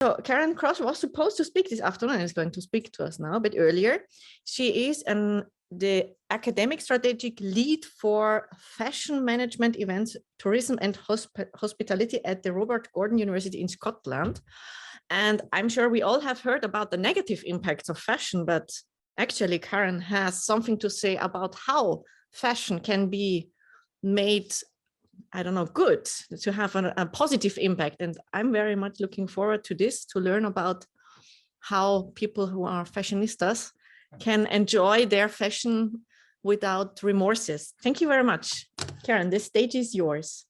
So Karen Cross was supposed to speak this afternoon and is going to speak to us now a bit earlier. She is the academic strategic lead for fashion management events, tourism and hospitality at the Robert Gordon University in Scotland. And I'm sure we all have heard about the negative impacts of fashion, but actually Karen has something to say about how fashion can be made, I don't know, good, to have a positive impact. And I'm very much looking forward to this, to learn about how people who are fashionistas can enjoy their fashion without remorses. Thank you very much. Karen, the stage is yours.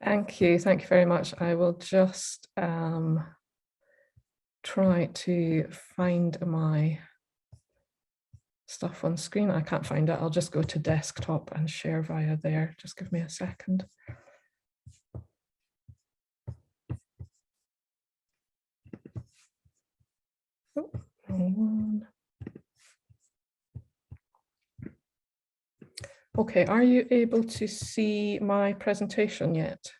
Thank you very much. I will just try to find my stuff on screen. I can't find it. I'll just go to desktop and share via there. Just give me a second. Oh, wrong one. Okay, are you able to see my presentation yet?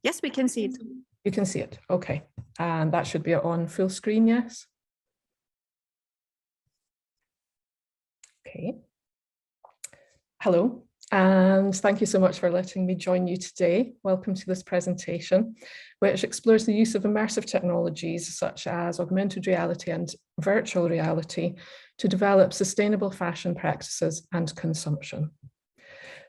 Yes, we can see it. You can see it, okay. And that should be on full screen, yes? Okay. Hello, and thank you so much for letting me join you today. Welcome to this presentation, which explores the use of immersive technologies such as augmented reality and virtual reality to develop sustainable fashion practices and consumption.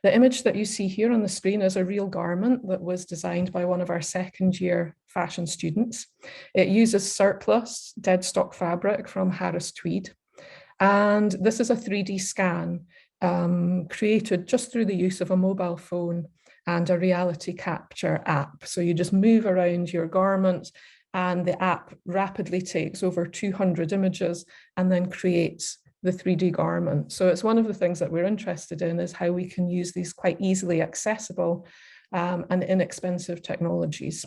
The image that you see here on the screen is a real garment that was designed by one of our second-year fashion students. It uses surplus dead stock fabric from Harris Tweed. And this is a 3D scan created just through the use of a mobile phone and a reality capture app. So you just move around your garment and the app rapidly takes over 200 images and then creates the 3D garment. So it's one of the things that we're interested in, is how we can use these quite easily accessible and inexpensive technologies.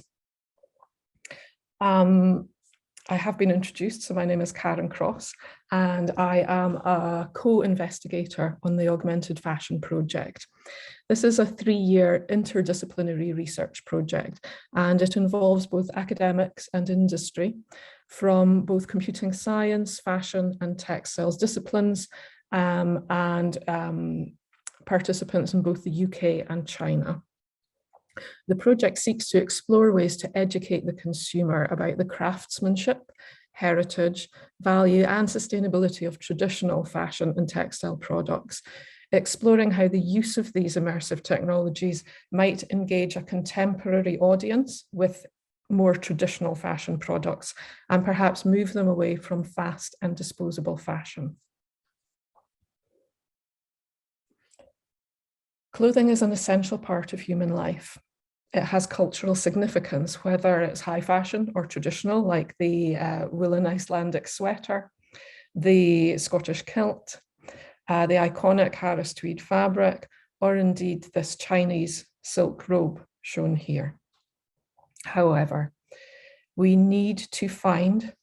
I have been introduced, so my name is Karen Cross, and I am a co-investigator on the Augmented Fashion project. This is a 3-year interdisciplinary research project, and it involves both academics and industry from both computing science, fashion and textiles disciplines, and participants in both the UK and China. The project seeks to explore ways to educate the consumer about the craftsmanship, heritage, value and sustainability of traditional fashion and textile products, exploring how the use of these immersive technologies might engage a contemporary audience with more traditional fashion products and perhaps move them away from fast and disposable fashion. Clothing is an essential part of human life. It has cultural significance, whether it's high fashion or traditional, like the woolen Icelandic sweater, the Scottish kilt, the iconic Harris Tweed fabric, or indeed this Chinese silk robe shown here. However, we need to find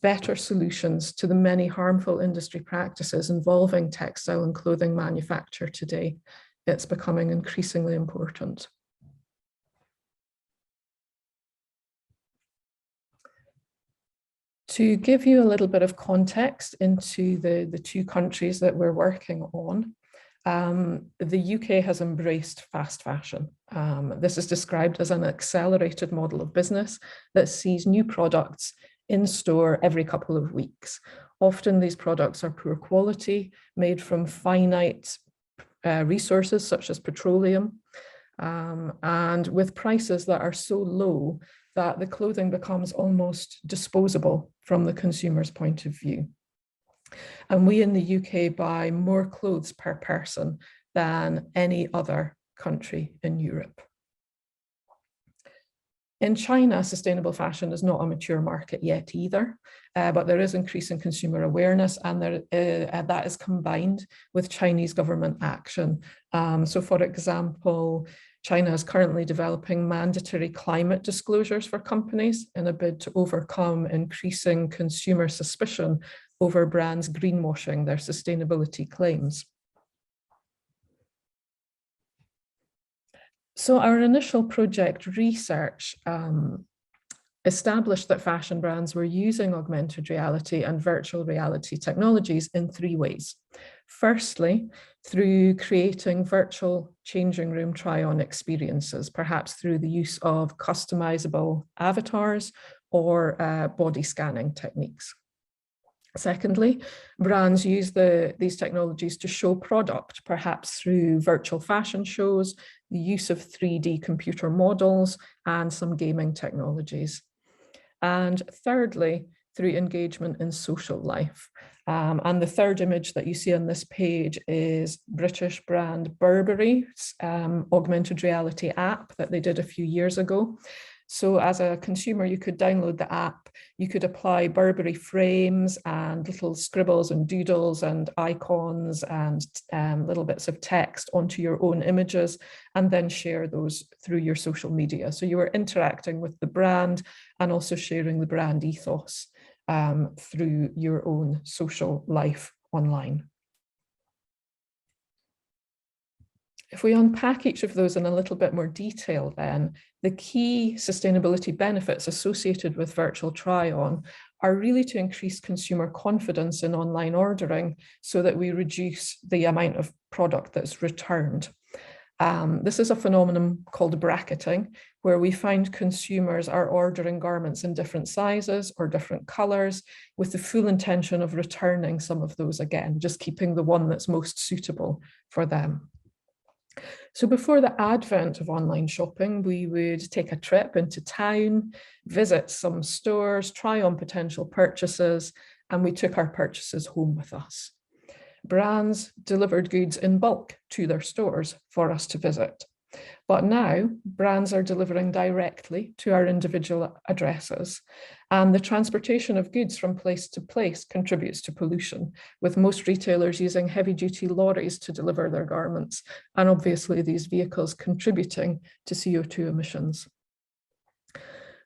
better solutions to the many harmful industry practices involving textile and clothing manufacture today. It's becoming increasingly important. To give you a little bit of context into the two countries that we're working on, the UK has embraced fast fashion. This is described as an accelerated model of business that sees new products in store every couple of weeks. Often these products are poor quality, made from finite resources such as petroleum, and with prices that are so low that the clothing becomes almost disposable from the consumer's point of view. And we in the UK buy more clothes per person than any other country in Europe. In China, sustainable fashion is not a mature market yet either, but there is increasing consumer awareness, and that is combined with Chinese government action. So for example, China is currently developing mandatory climate disclosures for companies in a bid to overcome increasing consumer suspicion over brands greenwashing their sustainability claims. So our initial project research established that fashion brands were using augmented reality and virtual reality technologies in 3 ways. Firstly, through creating virtual changing room try-on experiences, perhaps through the use of customizable avatars or body scanning techniques. Secondly, brands use these technologies to show product, perhaps through virtual fashion shows, the use of 3D computer models, and some gaming technologies. And thirdly, through engagement in social life. And the third image that you see on this page is British brand Burberry's augmented reality app that they did a few years ago. So as a consumer, you could download the app, you could apply Burberry frames and little scribbles and doodles and icons and little bits of text onto your own images, and then share those through your social media. So you were interacting with the brand and also sharing the brand ethos through your own social life online. If we unpack each of those in a little bit more detail, then the key sustainability benefits associated with virtual try-on are really to increase consumer confidence in online ordering so that we reduce the amount of product that's returned. This is a phenomenon called bracketing, where we find consumers are ordering garments in different sizes or different colors with the full intention of returning some of those again, just keeping the one that's most suitable for them. So before the advent of online shopping, we would take a trip into town, visit some stores, try on potential purchases, and we took our purchases home with us. Brands delivered goods in bulk to their stores for us to visit. But now brands are delivering directly to our individual addresses, and the transportation of goods from place to place contributes to pollution, with most retailers using heavy-duty lorries to deliver their garments, and obviously these vehicles contributing to CO2 emissions.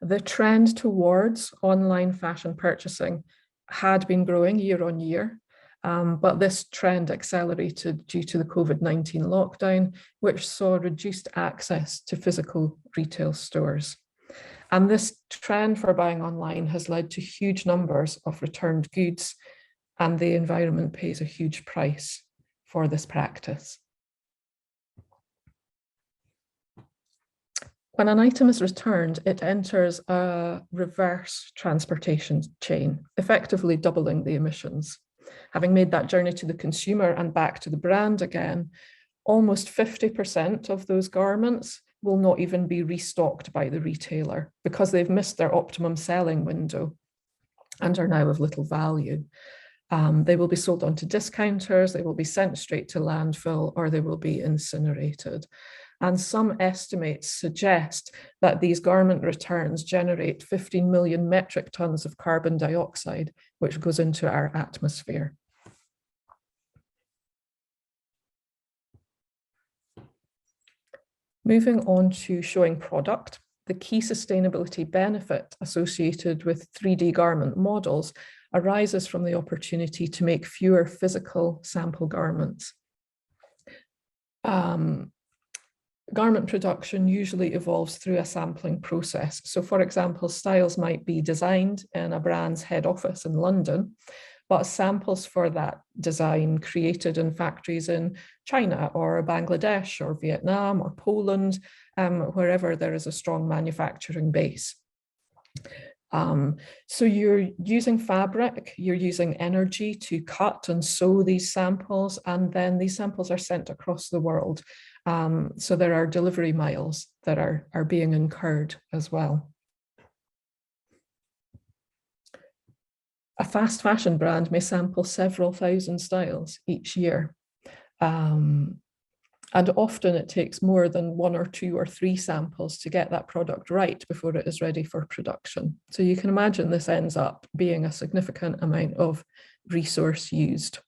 The trend towards online fashion purchasing had been growing year on year, but this trend accelerated due to the COVID-19 lockdown, which saw reduced access to physical retail stores. And this trend for buying online has led to huge numbers of returned goods, and the environment pays a huge price for this practice. When an item is returned, it enters a reverse transportation chain, effectively doubling the emissions. Having made that journey to the consumer and back to the brand again, almost 50% of those garments will not even be restocked by the retailer because they've missed their optimum selling window and are now of little value. They will be sold on to discounters, they will be sent straight to landfill, or they will be incinerated. And some estimates suggest that these garment returns generate 15 million metric tons of carbon dioxide, which goes into our atmosphere. Moving on to showing product, the key sustainability benefit associated with 3D garment models arises from the opportunity to make fewer physical sample garments. Garment production usually evolves through a sampling process. So for example, styles might be designed in a brand's head office in London, but samples for that design created in factories in China or Bangladesh or Vietnam or Poland, wherever there is a strong manufacturing base. So you're using fabric, you're using energy to cut and sew these samples, and then these samples are sent across the world. So there are delivery miles that are being incurred as well. A fast fashion brand may sample several thousand styles each year. And often it takes more than 1 or 2 or 3 samples to get that product right before it is ready for production. So you can imagine this ends up being a significant amount of resource used.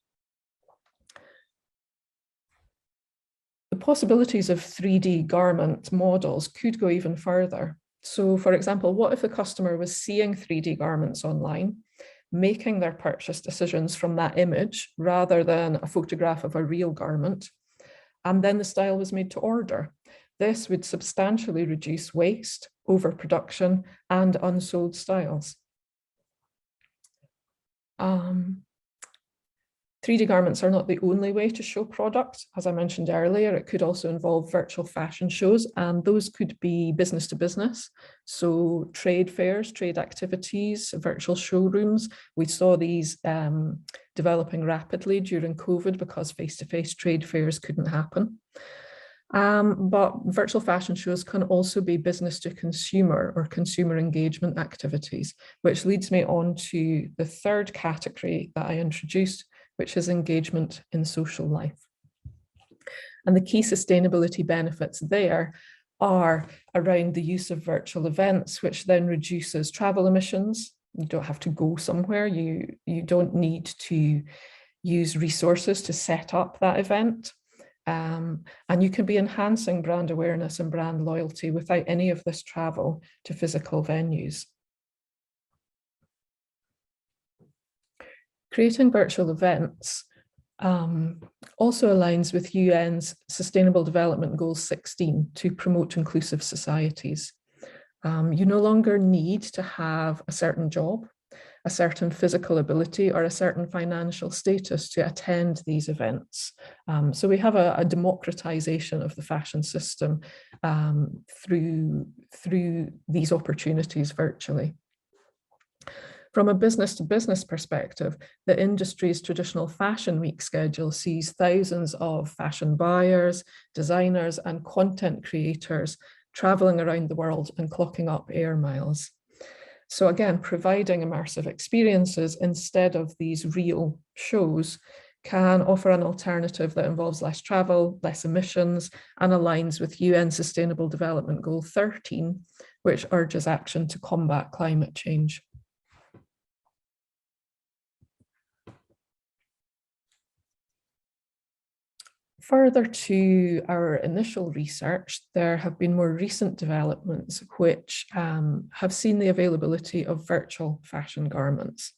The possibilities of 3D garment models could go even further. So for example, what if the customer was seeing 3D garments online, making their purchase decisions from that image rather than a photograph of a real garment, and then the style was made to order? This would substantially reduce waste, overproduction, and unsold styles. 3D garments are not the only way to show product. As I mentioned earlier, it could also involve virtual fashion shows, and those could be business to business. So trade fairs, trade activities, virtual showrooms. We saw these developing rapidly during COVID because face-to-face trade fairs couldn't happen. But virtual fashion shows can also be business to consumer or consumer engagement activities, which leads me on to the third category that I introduced, which is engagement in social life. And the key sustainability benefits there are around the use of virtual events, which then reduces travel emissions. You don't have to go somewhere. You don't need to use resources to set up that event. And you can be enhancing brand awareness and brand loyalty without any of this travel to physical venues. Creating virtual events also aligns with UN's Sustainable Development Goal 16 to promote inclusive societies. You no longer need to have a certain job, a certain physical ability, or a certain financial status to attend these events. So we have a democratization of the fashion system through these opportunities virtually. From a business-to-business perspective, the industry's traditional Fashion Week schedule sees thousands of fashion buyers, designers, and content creators traveling around the world and clocking up air miles. So again, providing immersive experiences instead of these real shows can offer an alternative that involves less travel, less emissions, and aligns with UN Sustainable Development Goal 13, which urges action to combat climate change. Further to our initial research, there have been more recent developments which have seen the availability of virtual fashion garments.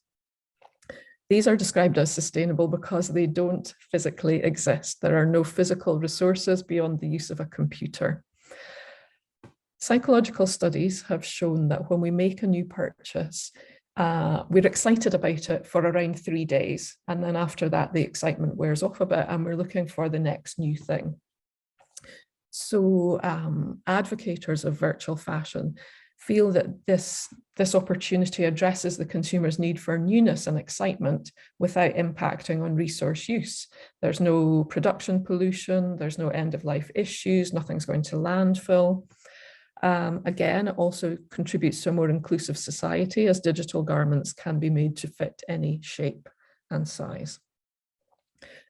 These are described as sustainable because they don't physically exist. There are no physical resources beyond the use of a computer. Psychological studies have shown that when we make a new purchase, we're excited about it for around 3 days. And then after that, the excitement wears off a bit and we're looking for the next new thing. So advocates of virtual fashion feel that this opportunity addresses the consumer's need for newness and excitement without impacting on resource use. There's no production pollution, there's no end-of-life issues, nothing's going to landfill. Again, it also contributes to a more inclusive society as digital garments can be made to fit any shape and size.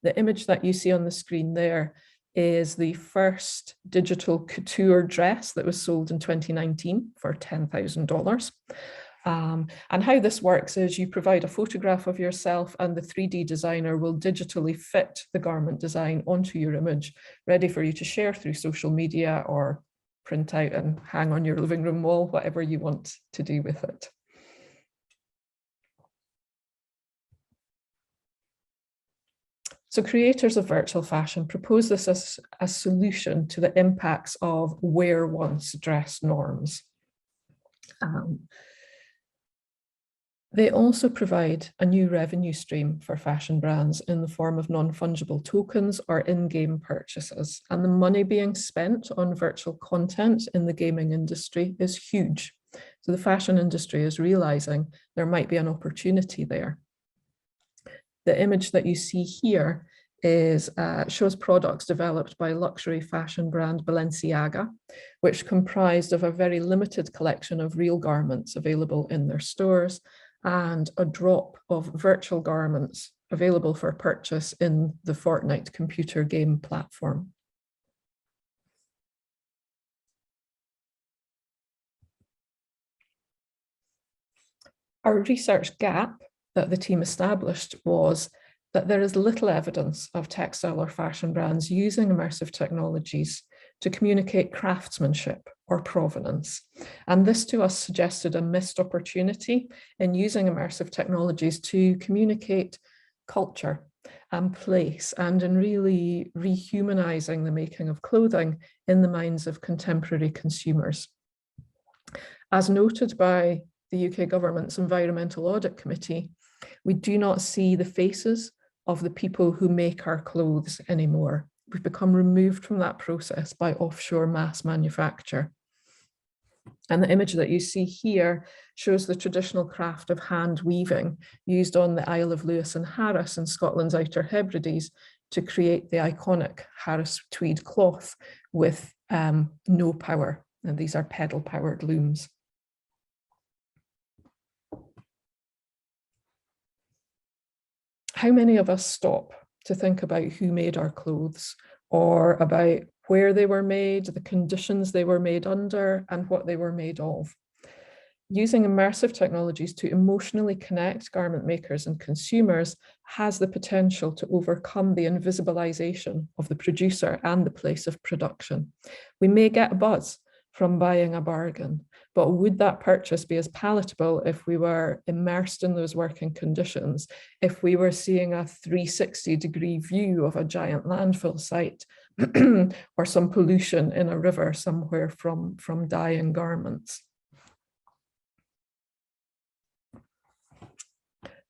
The image that you see on the screen there is the first digital couture dress that was sold in 2019 for $10,000. And how this works is you provide a photograph of yourself and the 3D designer will digitally fit the garment design onto your image, ready for you to share through social media or print out and hang on your living room wall, whatever you want to do with it. So creators of virtual fashion propose this as a solution to the impacts of wear once dress norms. They also provide a new revenue stream for fashion brands in the form of non-fungible tokens or in-game purchases. And the money being spent on virtual content in the gaming industry is huge. So the fashion industry is realizing there might be an opportunity there. The image that you see here shows products developed by luxury fashion brand Balenciaga, which comprised of a very limited collection of real garments available in their stores and a drop of virtual garments available for purchase in the Fortnite computer game platform. Our research gap that the team established was that there is little evidence of textile or fashion brands using immersive technologies to communicate craftsmanship or provenance. And this to us suggested a missed opportunity in using immersive technologies to communicate culture and place, and in really rehumanizing the making of clothing in the minds of contemporary consumers. As noted by the UK government's Environmental Audit Committee, we do not see the faces of the people who make our clothes anymore. We've become removed from that process by offshore mass manufacture. And the image that you see here shows the traditional craft of hand weaving used on the Isle of Lewis and Harris in Scotland's Outer Hebrides to create the iconic Harris tweed cloth with no power. And these are pedal-powered looms. How many of us stop to think about who made our clothes, or about where they were made, the conditions they were made under, and what they were made of? Using immersive technologies to emotionally connect garment makers and consumers has the potential to overcome the invisibilization of the producer and the place of production. We may get a buzz from buying a bargain, but would that purchase be as palatable if we were immersed in those working conditions, if we were seeing a 360-degree view of a giant landfill site or some pollution in a river somewhere from dyeing garments?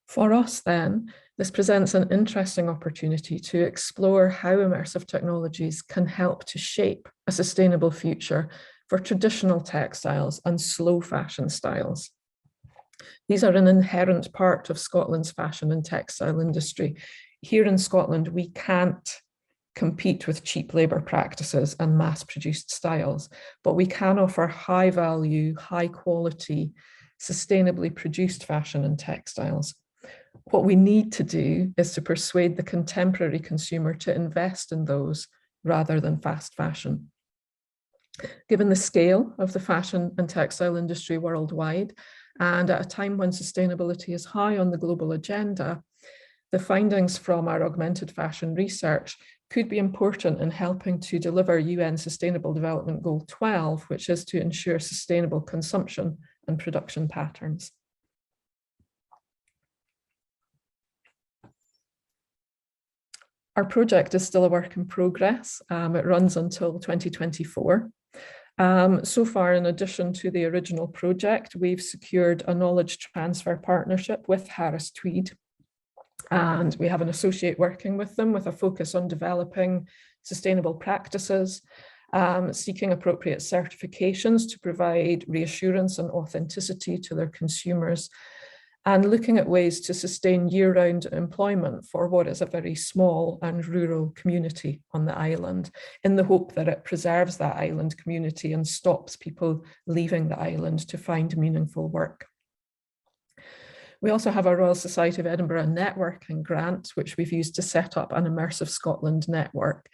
For us then, this presents an interesting opportunity to explore how immersive technologies can help to shape a sustainable future for traditional textiles and slow fashion styles. These are an inherent part of Scotland's fashion and textile industry. Here in Scotland, we can't compete with cheap labour practices and mass-produced styles, but we can offer high value, high quality, sustainably produced fashion and textiles. What we need to do is to persuade the contemporary consumer to invest in those rather than fast fashion. Given the scale of the fashion and textile industry worldwide, and at a time when sustainability is high on the global agenda, the findings from our augmented fashion research could be important in helping to deliver UN Sustainable Development Goal 12, which is to ensure sustainable consumption and production patterns. Our project is still a work in progress. It runs until 2024. So far, in addition to the original project, we've secured a knowledge transfer partnership with Harris Tweed, and we have an associate working with them with a focus on developing sustainable practices, seeking appropriate certifications to provide reassurance and authenticity to their consumers, and looking at ways to sustain year-round employment for what is a very small and rural community on the island, in the hope that it preserves that island community and stops people leaving the island to find meaningful work. We also have a Royal Society of Edinburgh networking grant, which we've used to set up an Immersive Scotland network.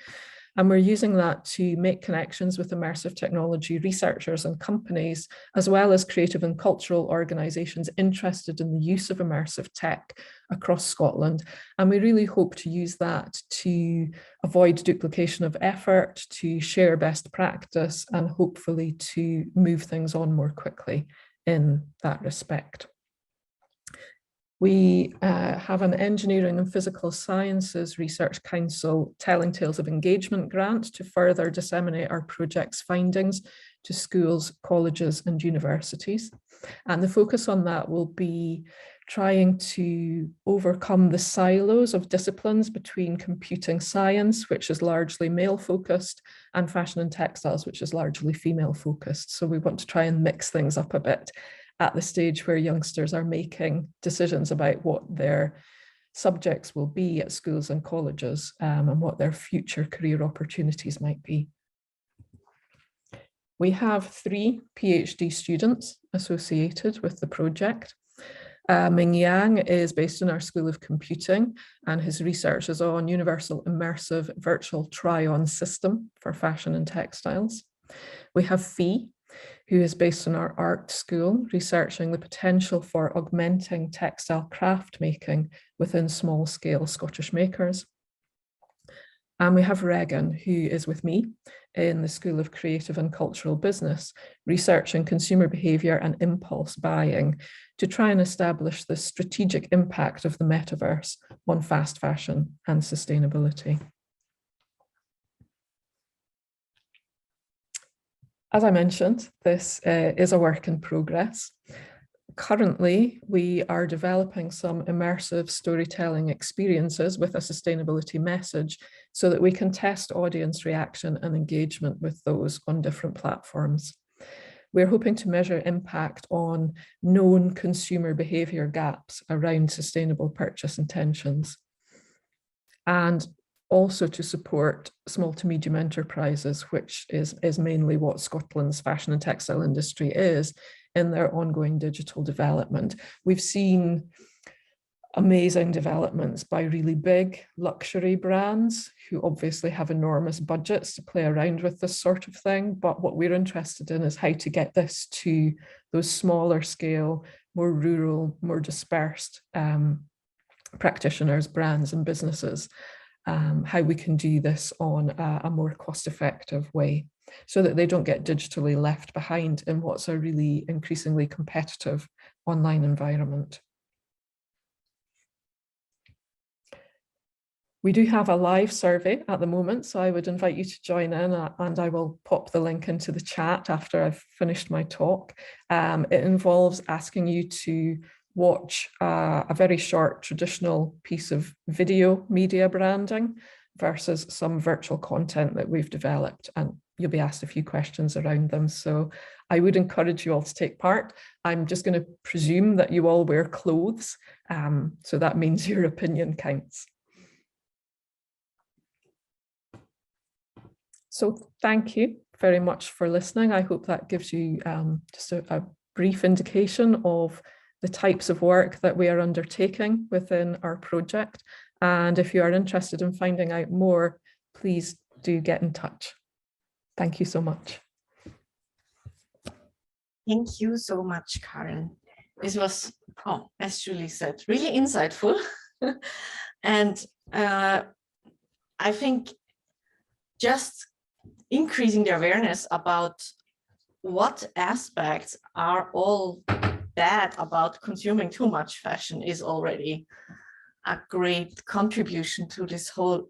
And we're using that to make connections with immersive technology researchers and companies, as well as creative and cultural organisations interested in the use of immersive tech across Scotland. And we really hope to use that to avoid duplication of effort, to share best practice, and hopefully to move things on more quickly in that respect. We have an Engineering and Physical Sciences Research Council Telling Tales of Engagement grant to further disseminate our project's findings to schools, colleges and universities. And the focus on that will be trying to overcome the silos of disciplines between computing science, which is largely male focused, and fashion and textiles, which is largely female focused. So we want to try and mix things up a bit at the stage where youngsters are making decisions about what their subjects will be at schools and colleges, and what their future career opportunities might be. We have 3 PhD students associated with the project. Ming Yang is based in our School of Computing, and his research is on universal immersive virtual try-on system for fashion and textiles. We have Fee, who is based in our art school, researching the potential for augmenting textile craft making within small-scale Scottish makers. And we have Regan, who is with me in the School of Creative and Cultural Business, researching consumer behaviour and impulse buying to try and establish the strategic impact of the metaverse on fast fashion and sustainability. As I mentioned, this is a work in progress. Currently, we are developing some immersive storytelling experiences with a sustainability message so that we can test audience reaction and engagement with those on different platforms. We're hoping to measure impact on known consumer behaviour gaps around sustainable purchase intentions, and also to support small to medium enterprises, which is mainly what Scotland's fashion and textile industry is, in their ongoing digital development. We've seen amazing developments by really big luxury brands who obviously have enormous budgets to play around with this sort of thing. But what we're interested in is how to get this to those smaller scale, more rural, more dispersed practitioners, brands and businesses, how we can do this on a more cost-effective way so that they don't get digitally left behind in what's a really increasingly competitive online environment. We do have a live survey at the moment, so I would invite you to join in, and I will pop the link into the chat after I've finished my talk. It involves asking you to watch a very short traditional piece of video media branding versus some virtual content that we've developed, and you'll be asked a few questions around them. So I would encourage you all to take part. I'm just going to presume that you all wear clothes, so that means your opinion counts. So thank you very much for listening. I hope that gives you just a brief indication of the types of work that we are undertaking within our project. And if you are interested in finding out more, please do get in touch. Thank you so much. Thank you so much, Karen. This was, as Julie said, really insightful. And I think just increasing the awareness about what aspects are all bad about consuming too much fashion is already a great contribution to this whole.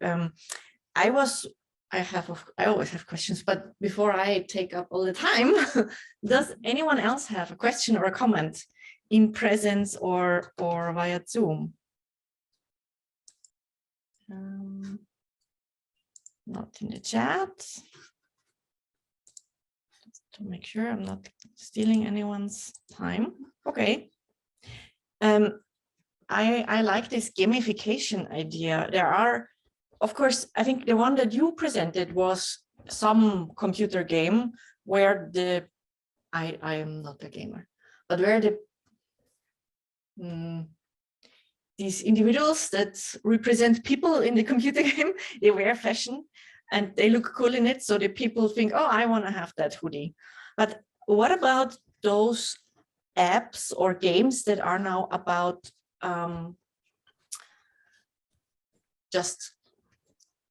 I always have questions, but before I take up all the time, does anyone else have a question or a comment in presence or via Zoom? Not in the chat. Just to make sure I'm not stealing anyone's time. Okay. I like this gamification idea. There are, of course, I think the one that you presented was some computer game where I am not a gamer, but where these individuals that represent people in the computer game, they wear fashion and they look cool in it. So the people think, oh, I want to have that hoodie. But what about those apps or games that are now about just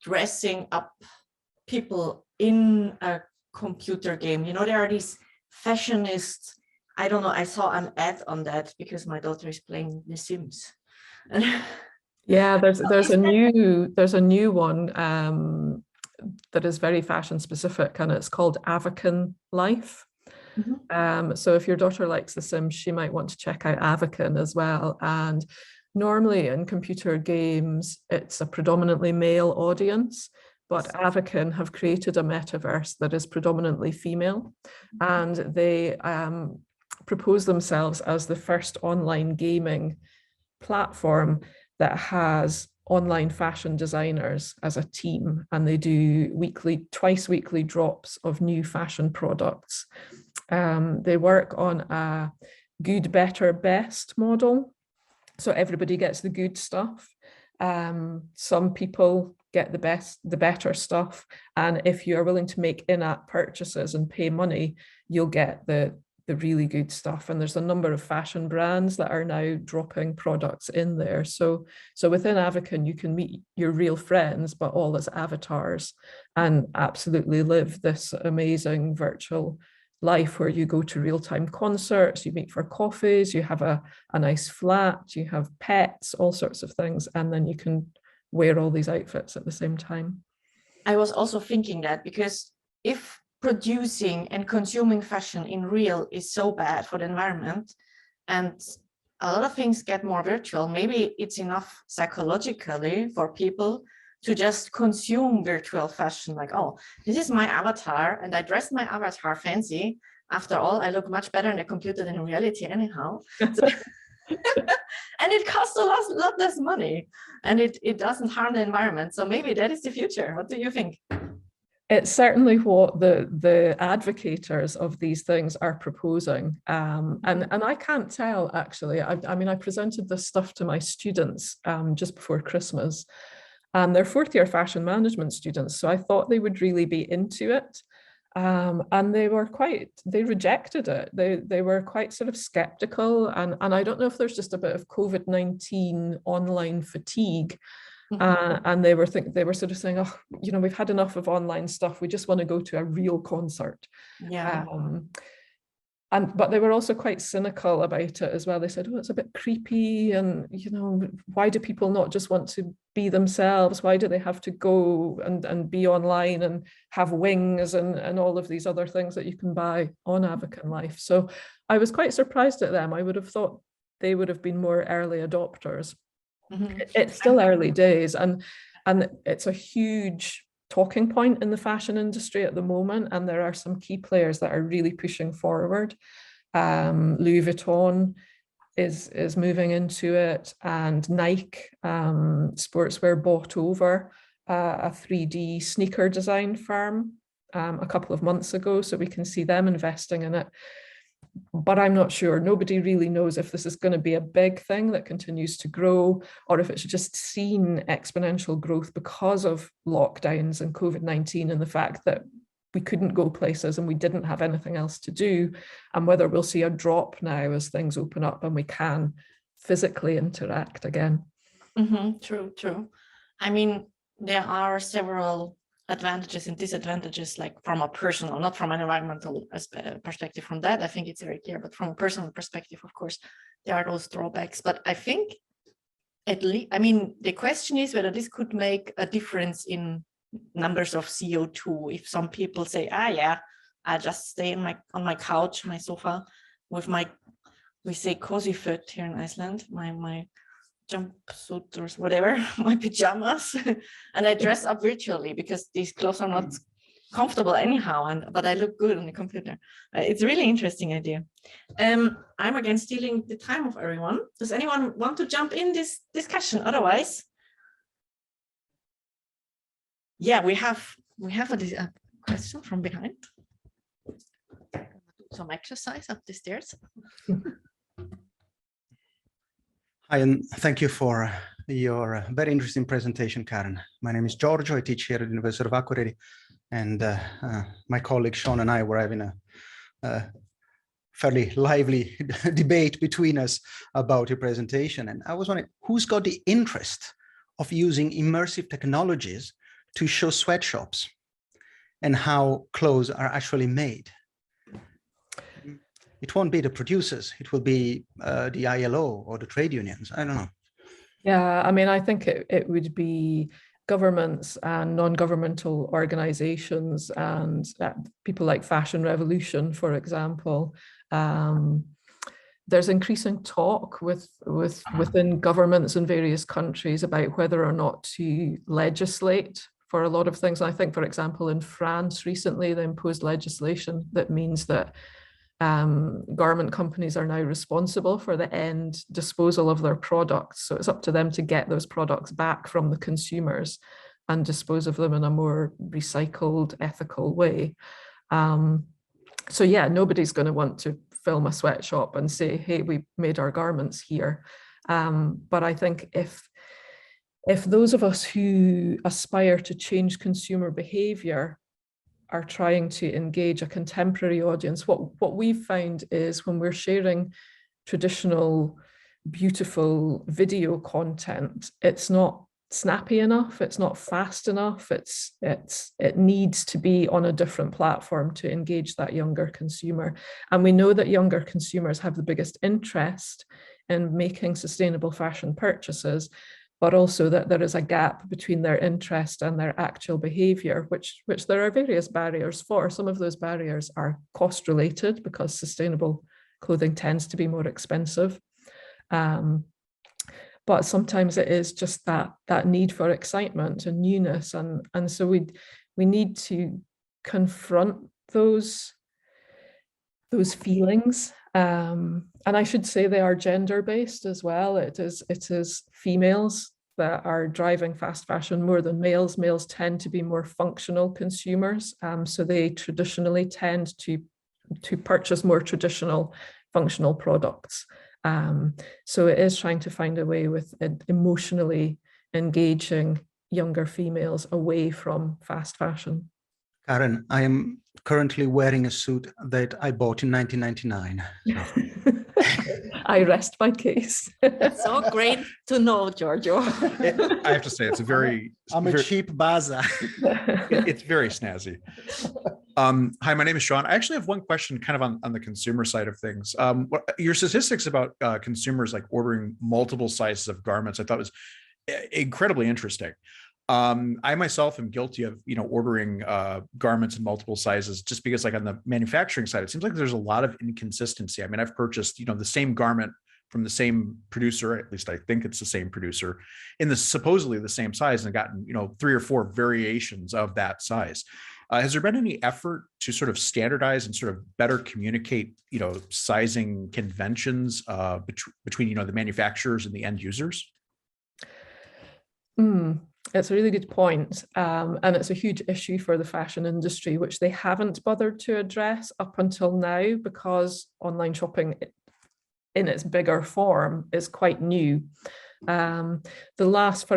dressing up people in a computer game? You know, there are these fashionists. I don't know, I saw an ad on that because my daughter is playing The Sims. Yeah, there's a new one that is very fashion specific, and it's called Avakin Life. Mm-hmm. So if your daughter likes The Sims, she might want to check out Avakin as well. And normally in computer games, it's a predominantly male audience, but Avakin have created a metaverse that is predominantly female, and they propose themselves as the first online gaming platform that has online fashion designers as a team, and they do twice weekly drops of new fashion products. They work on a good, better, best model, so everybody gets the good stuff. Some people get the better stuff, and if you are willing to make in-app purchases and pay money, you'll get the the really good stuff. And there's a number of fashion brands that are now dropping products in there. So within Avakin, you can meet your real friends, but all as avatars, and absolutely live this amazing virtual life where you go to real-time concerts, you meet for coffees, you have a nice flat, you have pets, all sorts of things, and then you can wear all these outfits at the same time. I was also thinking that, because if producing and consuming fashion in real is so bad for the environment, and a lot of things get more virtual, maybe it's enough psychologically for people to just consume virtual fashion, like, oh, this is my avatar and I dressed my avatar fancy. After all, I look much better in the computer than in reality anyhow. So, and it costs a lot less money, and it doesn't harm the environment. So maybe that is the future. What do you think? It's certainly what the advocators of these things are proposing. And I can't tell, actually. I mean, I presented this stuff to my students just before Christmas, and they're fourth year fashion management students. So I thought they would really be into it. And they rejected it. They were quite sort of skeptical. And I don't know if there's just a bit of COVID-19 online fatigue. And they were sort of saying, oh, you know, we've had enough of online stuff. We just want to go to a real concert. Yeah. But they were also quite cynical about it as well. They said, oh, it's a bit creepy. And, you know, why do people not just want to be themselves? Why do they have to go and be online and have wings and all of these other things that you can buy on Avakin Life? So I was quite surprised at them. I would have thought they would have been more early adopters. Mm-hmm. It's still early days, and it's a huge talking point in the fashion industry at the moment, and there are some key players that are really pushing forward. Louis Vuitton is moving into it, and Nike Sportswear bought over a 3D sneaker design firm a couple of months ago, so we can see them investing in it. But I'm not sure. Nobody really knows if this is going to be a big thing that continues to grow, or if it's just seen exponential growth because of lockdowns and COVID-19 and the fact that we couldn't go places and we didn't have anything else to do, and whether we'll see a drop now as things open up and we can physically interact again. Mm-hmm. True. I mean, there are several advantages and disadvantages, like from a personal, not from an environmental perspective. From that, I think it's very clear, but from a personal perspective, of course, there are those drawbacks. But I think, at least, I mean, the question is whether this could make a difference in numbers of CO2. If some people say, yeah, I just stay on my couch, my sofa, with my, we say cozy foot here in Iceland, my jumpsuit or whatever, my pajamas, and I dress up virtually because these clothes are not comfortable anyhow, but I look good on the computer. It's a really interesting idea. I'm again stealing the time of everyone. Does anyone want to jump in this discussion? Otherwise, yeah, we have a question from behind. Some exercise up the stairs. Hi, and thank you for your very interesting presentation, Karen. My name is Giorgio. I teach here at the University of Akureyri, and my colleague Sean and I were having a fairly lively debate between us about your presentation. And I was wondering, who's got the interest of using immersive technologies to show sweatshops and how clothes are actually made? It won't be the producers, it will be the ILO or the trade unions. I don't know. Yeah, I mean, I think it would be governments and non-governmental organizations and people like Fashion Revolution, for example. There's increasing talk within governments in various countries about whether or not to legislate for a lot of things. And I think, for example, in France recently, they imposed legislation that means that garment companies are now responsible for the end disposal of their products. So it's up to them to get those products back from the consumers and dispose of them in a more recycled, ethical way. So yeah, nobody's going to want to film a sweatshop and say, hey, we made our garments here. But I think if those of us who aspire to change consumer behavior are trying to engage a contemporary audience, what we've found is when we're sharing traditional, beautiful video content, it's not snappy enough, it's not fast enough, it needs to be on a different platform to engage that younger consumer. And we know that younger consumers have the biggest interest in making sustainable fashion purchases, but also that there is a gap between their interest and their actual behavior, which there are various barriers for. Some of those barriers are cost related because sustainable clothing tends to be more expensive. But sometimes it is just that need for excitement and newness. And so we need to confront those feelings. And I should say they are gender-based as well. It is females that are driving fast fashion more than males. Males tend to be more functional consumers. So they traditionally tend to purchase more traditional functional products. So it is trying to find a way with emotionally engaging younger females away from fast fashion. Karen, I am currently wearing a suit that I bought in 1999. I rest my case. So great to know, Giorgio. I have to say, it's a very... I'm a cheap bazaar. It's very snazzy. Hi, my name is Sean. I actually have one question kind of on the consumer side of things. Your statistics about consumers like ordering multiple sizes of garments, I thought was incredibly interesting. I myself am guilty of, ordering garments in multiple sizes just because like on the manufacturing side, it seems like there's a lot of inconsistency. I mean, I've purchased, the same garment from the same producer, at least I think it's the same producer, in the supposedly the same size and gotten, 3 or 4 variations of that size. Has there been any effort to sort of standardize and sort of better communicate, sizing conventions between, the manufacturers and the end users? It's a really good point. And it's a huge issue for the fashion industry, which they haven't bothered to address up until now because online shopping in its bigger form is quite new. For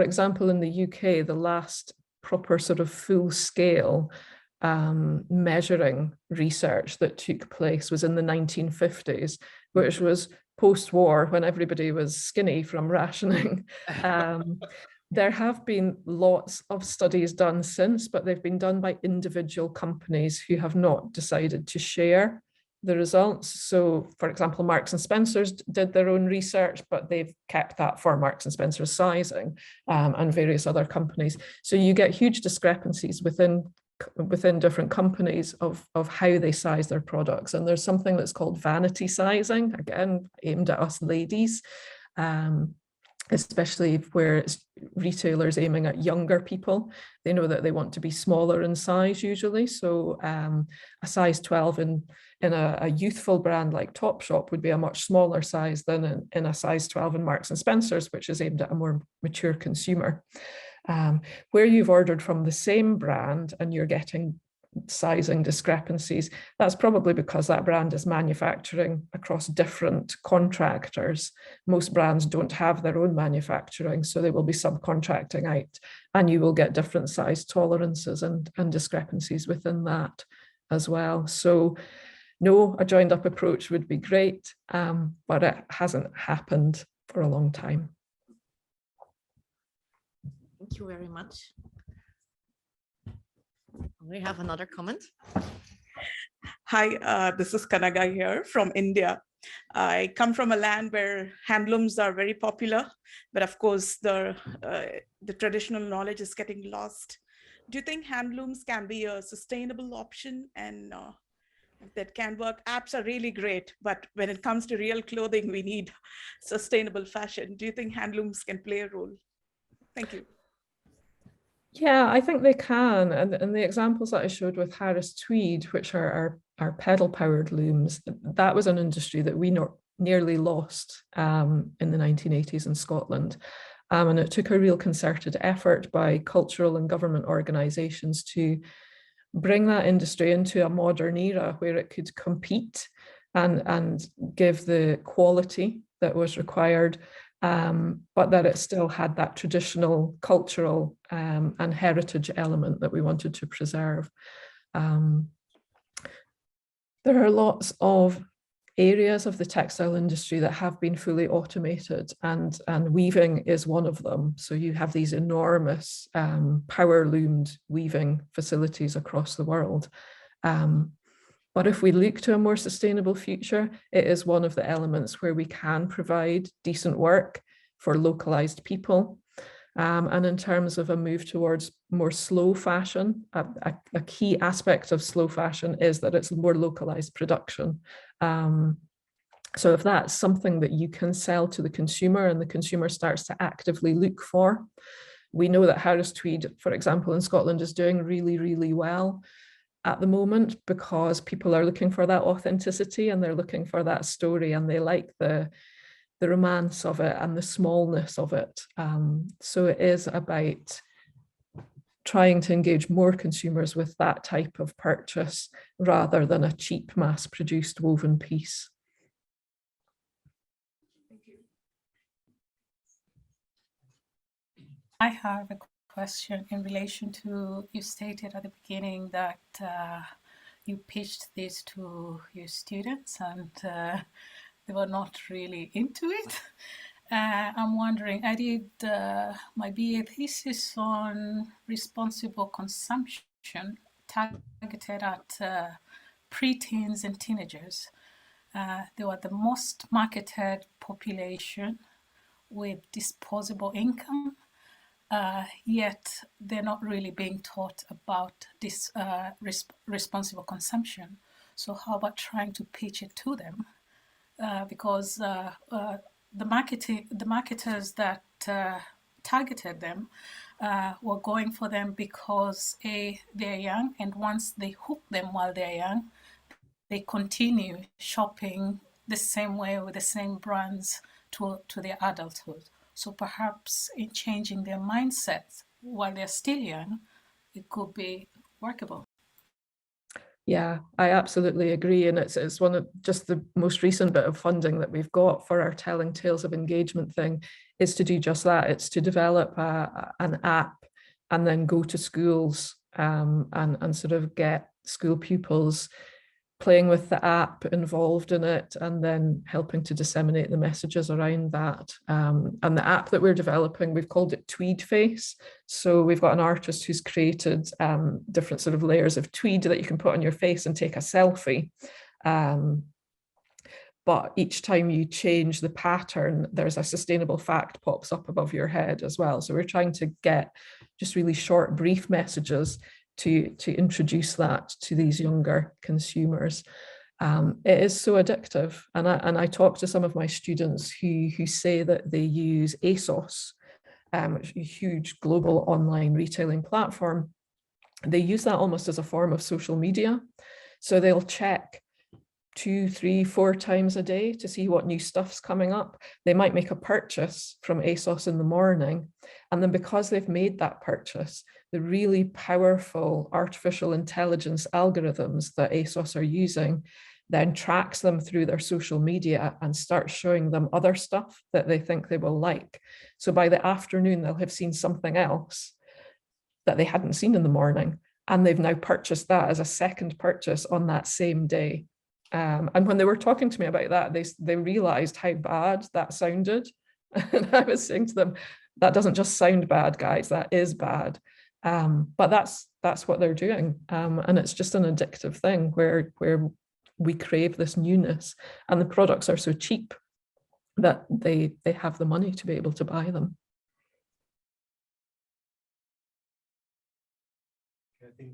example, in the UK, the last proper sort of full scale measuring research that took place was in the 1950s, which was post-war when everybody was skinny from rationing. There have been lots of studies done since, but they've been done by individual companies who have not decided to share the results. So, for example, Marks and Spencer's did their own research, but they've kept that for Marks and Spencer's sizing, and various other companies. So you get huge discrepancies within different companies of how they size their products. And there's something that's called vanity sizing, again, aimed at us ladies, especially where it's retailers aiming at younger people. They know that they want to be smaller in size usually. So a size 12 in a youthful brand like Topshop would be a much smaller size than in a size 12 in Marks and Spencer's, which is aimed at a more mature consumer. Where you've ordered from the same brand and you're getting sizing discrepancies, that's probably because that brand is manufacturing across different contractors. Most brands don't have their own manufacturing, so they will be subcontracting out, and you will get different size tolerances and discrepancies within that as well. So no, a joined up approach would be great, but it hasn't happened for a long time. Thank you very much. We have another comment. Hi, this is Kanaga here from India. I come from a land where handlooms are very popular, but of course the traditional knowledge is getting lost. Do you think handlooms can be a sustainable option and that can work? Apps are really great, but when it comes to real clothing, we need sustainable fashion. Do you think handlooms can play a role? Thank you. Yeah, I think they can. And the examples that I showed with Harris Tweed, which are pedal-powered looms, that was an industry that we nearly lost in the 1980s in Scotland. And it took a real concerted effort by cultural and government organisations to bring that industry into a modern era where it could compete and give the quality that was required, but that it still had that traditional cultural and heritage element that we wanted to preserve. There are lots of areas of the textile industry that have been fully automated, and weaving is one of them. So you have these enormous power loomed weaving facilities across the world. But if we look to a more sustainable future, it is one of the elements where we can provide decent work for localized people. And in terms of a move towards more slow fashion, a key aspect of slow fashion is that it's more localized production. So if that's something that you can sell to the consumer and the consumer starts to actively look for, we know that Harris Tweed, for example, in Scotland is doing really, really well at the moment because people are looking for that authenticity and they're looking for that story and they like the romance of it and the smallness of it. So it is about trying to engage more consumers with that type of purchase rather than a cheap mass-produced woven piece. Thank you. I have a question in relation to, you stated at the beginning that you pitched this to your students and they were not really into it. I'm wondering, I did my BA thesis on responsible consumption targeted at preteens and teenagers. They were the most marketed population with disposable income, yet they're not really being taught about this responsible consumption. So how about trying to pitch it to them? Because the marketers that targeted them were going for them because they're young, and once they hook them while they're young, they continue shopping the same way with the same brands to their adulthood. So perhaps in changing their mindset while they're still young, it could be workable. Yeah, I absolutely agree. And it's one of just the most recent bit of funding that we've got for our Telling Tales of Engagement thing is to do just that. It's to develop an app and then go to schools and sort of get school pupils playing with the app, involved in it, and then helping to disseminate the messages around that. And the app that we're developing, we've called it Tweed Face. So we've got an artist who's created different sort of layers of tweed that you can put on your face and take a selfie. But each time you change the pattern, there's a sustainable fact pops up above your head as well. So we're trying to get just really short, brief messages to introduce that to these younger consumers. It is so addictive. And I talk to some of my students who say that they use ASOS, a huge global online retailing platform. They use that almost as a form of social media. So they'll check 2, 3, 4 times a day to see what new stuff's coming up. They might make a purchase from ASOS in the morning, and then because they've made that purchase, the really powerful artificial intelligence algorithms that ASOS are using then tracks them through their social media and starts showing them other stuff that they think they will like. So by the afternoon, they'll have seen something else that they hadn't seen in the morning, and they've now purchased that as a second purchase on that same day. And when they were talking to me about that, they realized how bad that sounded. And I was saying to them, that doesn't just sound bad, guys, that is bad. But that's what they're doing. And it's just an addictive thing where we crave this newness, and the products are so cheap that they have the money to be able to buy them. I think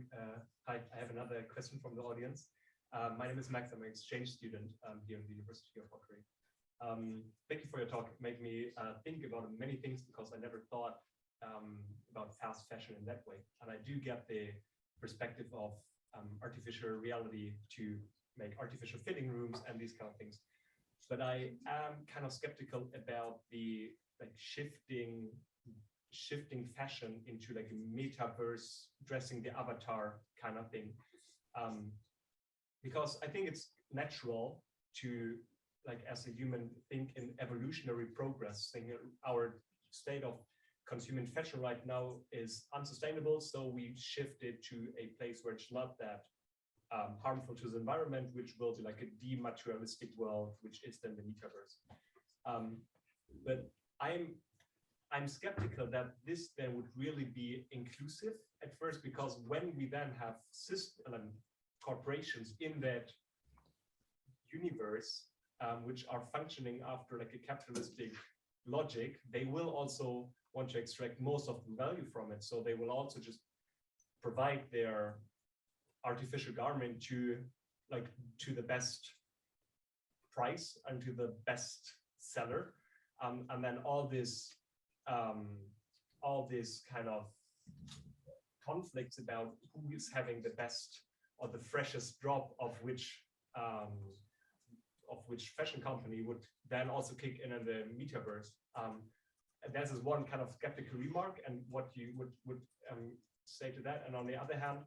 I have another question from the audience. My name is Max. I'm an exchange student here at the University of Akureyri. Thank you for your talk. It made me think about many things because I never thought about fast fashion in that way. And I do get the perspective of artificial reality to make artificial fitting rooms and these kind of things. But I am kind of skeptical about the shifting fashion into like a metaverse, dressing the avatar kind of thing. Because I think it's natural to, like, as a human, think in evolutionary progress, think our state of consuming fashion right now is unsustainable. So we shifted to a place where it's not that harmful to the environment, which will be like a dematerialistic world, which is then the metaverse. But I'm skeptical that this then would really be inclusive at first, because when we then have corporations in that universe, which are functioning after like a capitalistic logic, they will also want to extract most of the value from it. So they will also just provide their artificial garment to the best price and to the best seller, and then all this kind of conflicts about who is having the best or the freshest drop of which fashion company would then also kick in the metaverse. This is one kind of skeptical remark, and what you would say to that. And on the other hand,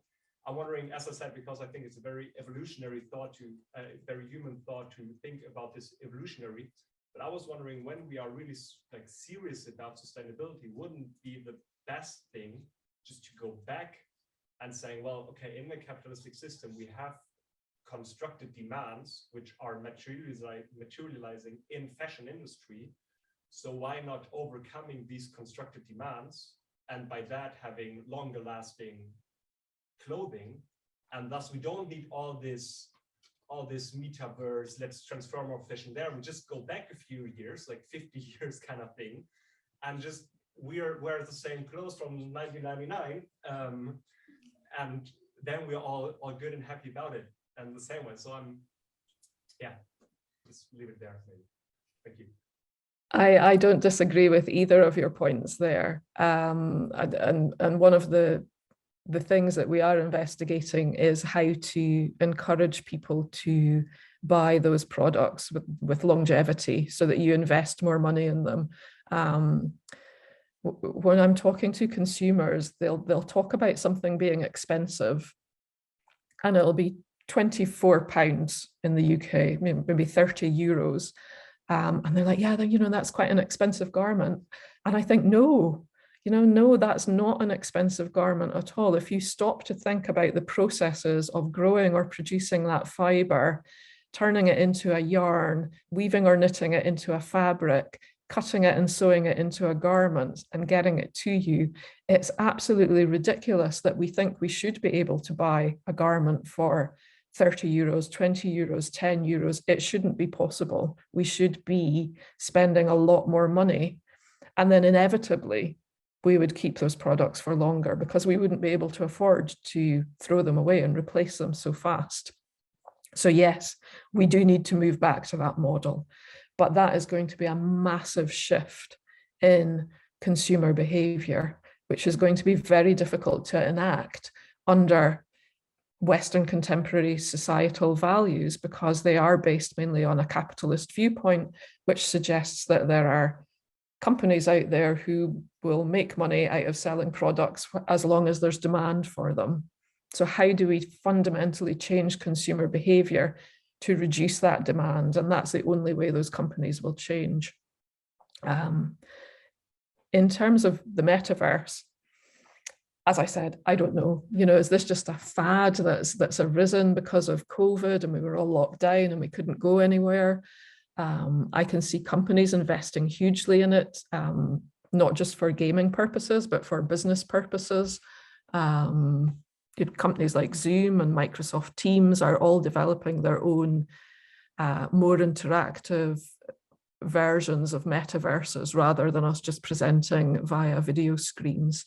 I'm wondering, as I said, because I think it's a very evolutionary thought a very human thought to think about this evolutionary. But I was wondering, when we are really like serious about sustainability, wouldn't be the best thing just to go back and saying, well, okay, in the capitalistic system, we have constructed demands which are materializing in fashion industry. So why not overcoming these constructed demands, and by that having longer lasting clothing, and thus we don't need all this metaverse, let's transform our fashion there. We just go back a few years, like 50 years kind of thing, and just wear the same clothes from 1999, and then we're all good and happy about it, and the same way. So just leave it there maybe. Thank you. I don't disagree with either of your points there. And one of the things that we are investigating is how to encourage people to buy those products with longevity, so that you invest more money in them. When I'm talking to consumers, they'll talk about something being expensive, and it'll be £24 in the UK, maybe 30 euros. And they're like, yeah, that's quite an expensive garment. And I think, no, that's not an expensive garment at all. If you stop to think about the processes of growing or producing that fiber, turning it into a yarn, weaving or knitting it into a fabric, cutting it and sewing it into a garment and getting it to you, it's absolutely ridiculous that we think we should be able to buy a garment for 30 euros, 20 euros, 10 euros. It shouldn't be possible. We should be spending a lot more money. And then inevitably, we would keep those products for longer, because we wouldn't be able to afford to throw them away and replace them so fast. So yes, we do need to move back to that model, but that is going to be a massive shift in consumer behavior, which is going to be very difficult to enact under Western contemporary societal values, because they are based mainly on a capitalist viewpoint, which suggests that there are companies out there who will make money out of selling products as long as there's demand for them. So how do we fundamentally change consumer behavior to reduce that demand? And that's the only way those companies will change. In terms of the metaverse, as I said, I don't know, is this just a fad that's arisen because of COVID and we were all locked down and we couldn't go anywhere? I can see companies investing hugely in it, not just for gaming purposes, but for business purposes. Companies like Zoom and Microsoft Teams are all developing their own more interactive versions of metaverses, rather than us just presenting via video screens.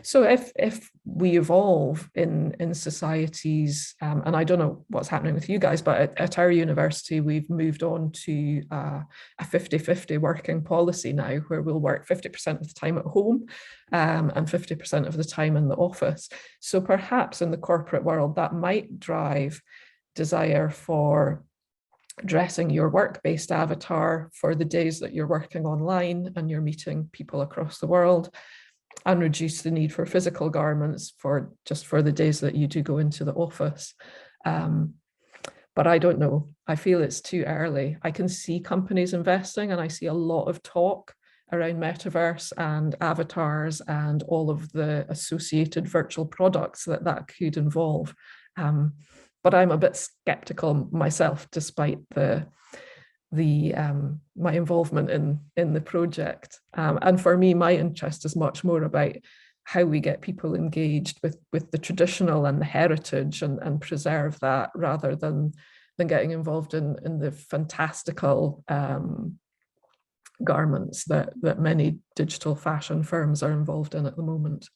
So if we evolve in societies, and I don't know what's happening with you guys, but at our university, we've moved on to a 50-50 working policy now, where we'll work 50% of the time at home and 50% of the time in the office. So perhaps in the corporate world, that might drive desire for dressing your work-based avatar for the days that you're working online and you're meeting people across the world, and reduce the need for physical garments for the days that you do go into the office. But I don't know. I feel it's too early. I can see companies investing, and I see a lot of talk around metaverse and avatars and all of the associated virtual products that that could involve. But I'm a bit skeptical myself, despite my involvement in the project. And for me, my interest is much more about how we get people engaged with the traditional and the heritage and preserve that, rather than getting involved in the fantastical garments that many digital fashion firms are involved in at the moment.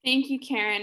Thank you, Karen.